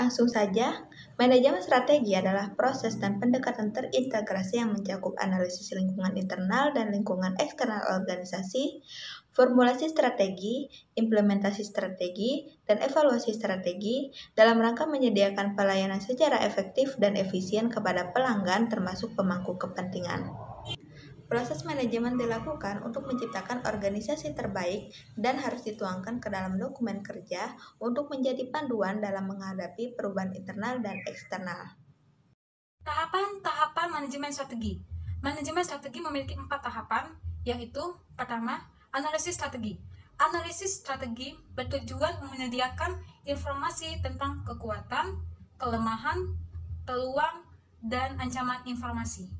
Langsung saja, manajemen strategi adalah proses dan pendekatan terintegrasi yang mencakup analisis lingkungan internal dan lingkungan eksternal organisasi, formulasi strategi, implementasi strategi, dan evaluasi strategi dalam rangka menyediakan pelayanan secara efektif dan efisien kepada pelanggan termasuk pemangku kepentingan. Proses manajemen dilakukan untuk menciptakan organisasi terbaik dan harus dituangkan ke dalam dokumen kerja untuk menjadi panduan dalam menghadapi perubahan internal dan eksternal. Tahapan-tahapan manajemen strategi. Manajemen strategi memiliki 4 tahapan, yaitu pertama, analisis strategi. Analisis strategi bertujuan menyediakan informasi tentang kekuatan, kelemahan, peluang, dan ancaman informasi.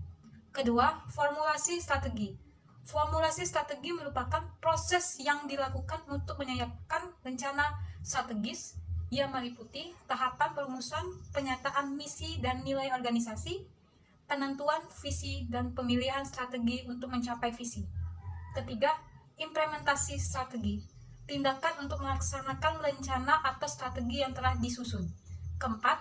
Kedua, formulasi strategi. Formulasi strategi merupakan proses yang dilakukan untuk menyiapkan rencana strategis yang meliputi tahapan perumusan, penyataan misi dan nilai organisasi, penentuan visi, dan pemilihan strategi untuk mencapai visi. Ketiga, implementasi strategi. Tindakan untuk melaksanakan rencana atau strategi yang telah disusun. Keempat,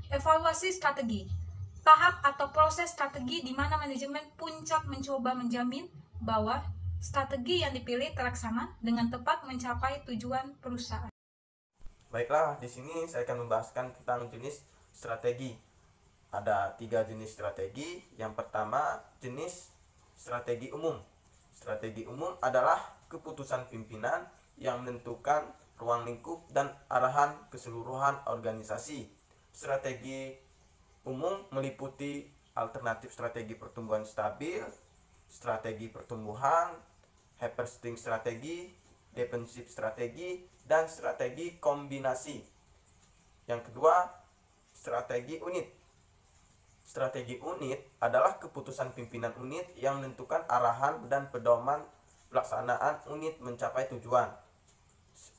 evaluasi strategi. Tahap atau proses strategi di mana manajemen puncak mencoba menjamin bahwa strategi yang dipilih terlaksana dengan tepat mencapai tujuan perusahaan. Baiklah, di sini saya akan membahaskan tentang jenis strategi. Ada 3 jenis strategi. Yang pertama, jenis strategi umum. Strategi umum adalah keputusan pimpinan yang menentukan ruang lingkup dan arahan keseluruhan organisasi. Strategi umum meliputi alternatif strategi pertumbuhan stabil, strategi pertumbuhan, harvesting strategi, defensive strategi, dan strategi kombinasi. Yang kedua, strategi unit. Strategi unit adalah keputusan pimpinan unit yang menentukan arahan dan pedoman pelaksanaan unit mencapai tujuan.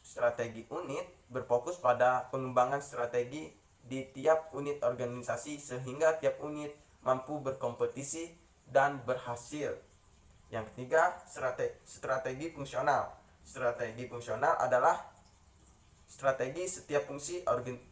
Strategi unit berfokus pada pengembangan strategi di tiap unit organisasi sehingga tiap unit mampu berkompetisi dan berhasil. Yang ketiga, strategi fungsional. Strategi fungsional adalah strategi setiap fungsi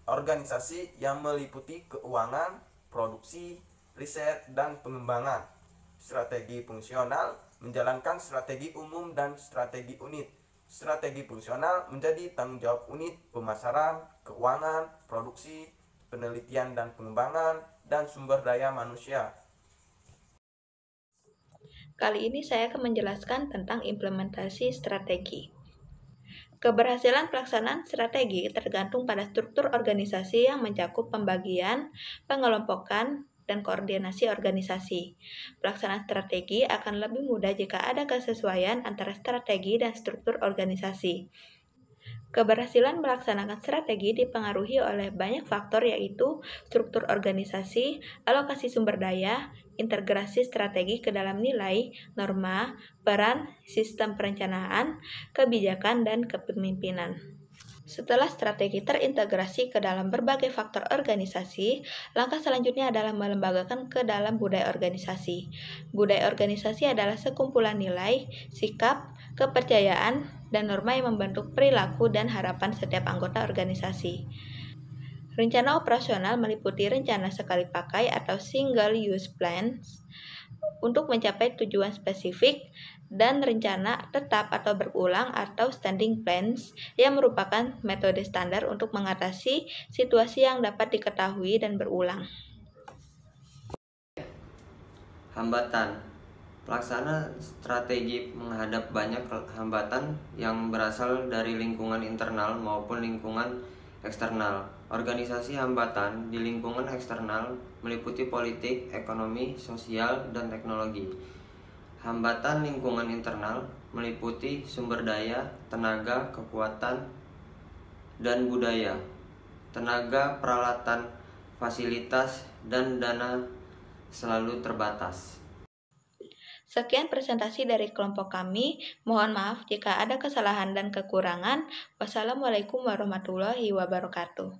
organisasi yang meliputi keuangan, produksi, riset, dan pengembangan. Strategi fungsional menjalankan strategi umum dan strategi unit. Strategi fungsional menjadi tanggung jawab unit pemasaran, keuangan, produksi, penelitian dan pengembangan, dan sumber daya manusia. Kali ini saya akan menjelaskan tentang implementasi strategi. Keberhasilan pelaksanaan strategi tergantung pada struktur organisasi yang mencakup pembagian, pengelompokan, dan koordinasi organisasi. Pelaksanaan strategi akan lebih mudah jika ada kesesuaian antara strategi dan struktur organisasi. Keberhasilan melaksanakan strategi dipengaruhi oleh banyak faktor yaitu struktur organisasi, alokasi sumber daya, integrasi strategi ke dalam nilai, norma, peran, sistem perencanaan, kebijakan, dan kepemimpinan. Setelah strategi terintegrasi ke dalam berbagai faktor organisasi, langkah selanjutnya adalah melembagakan ke dalam budaya organisasi. Budaya organisasi adalah sekumpulan nilai, sikap, kepercayaan, dan norma yang membentuk perilaku dan harapan setiap anggota organisasi. Rencana operasional meliputi rencana sekali pakai atau single use plans untuk mencapai tujuan spesifik, dan rencana tetap atau berulang atau standing plans yang merupakan metode standar untuk mengatasi situasi yang dapat diketahui dan berulang. Hambatan. Pelaksana strategi menghadap banyak hambatan yang berasal dari lingkungan internal maupun lingkungan eksternal. Organisasi hambatan di lingkungan eksternal meliputi politik, ekonomi, sosial, dan teknologi. Hambatan lingkungan internal meliputi sumber daya, tenaga, kekuatan, dan budaya, tenaga, peralatan, fasilitas, dan dana selalu terbatas. Sekian presentasi dari kelompok kami. Mohon maaf jika ada kesalahan dan kekurangan. Wassalamualaikum warahmatullahi wabarakatuh.